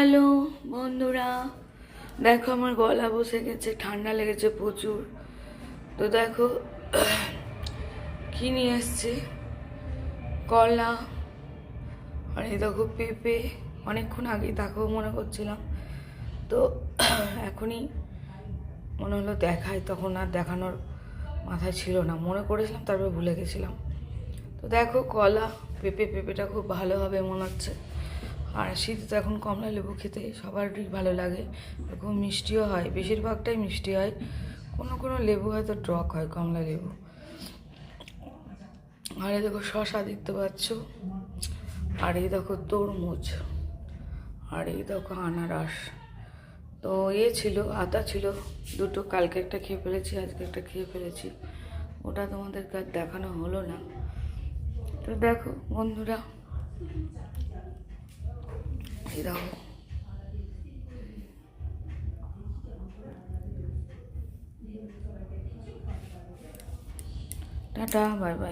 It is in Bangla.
হ্যালো বন্ধুরা, দেখো আমার গলা বসে গেছে, ঠান্ডা লেগেছে প্রচুর। তো দেখো কি নিয়ে এসছে, কলা আর এই দেখো পেঁপে। অনেকক্ষণ আগেই দেখো মনে করছিলাম, তো এখনই মনে হলো দেখাই, তখন আর দেখানোর মাথায় ছিল না, মনে করেছিলাম তারপর ভুলে গেছিলাম। তো দেখো কলা, পেঁপেটা খুব ভালো হবে মনে হচ্ছে। আর শীতে তো এখন কমলা লেবু খেতে সবারই ভালো লাগে, খুব মিষ্টিও হয়, বেশিরভাগটাই মিষ্টি হয়, কোনো কোনো লেবু হয়তো টক হয়, কমলা লেবু। আর এই দেখো শশা দেখতে পাচ্ছ, আর এই দেখো তরমুজ, আর এই দেখো আনারস। তো ছিল আতা ছিল দুটো, কালকে একটা খেয়ে ফেলেছি, আজকে একটা খেয়ে ফেলেছি, ওটা তোমাদেরকে আর দেখানো হলো না। তো দেখো বন্ধুরা, এই দেখো টাটা, বাই বাই।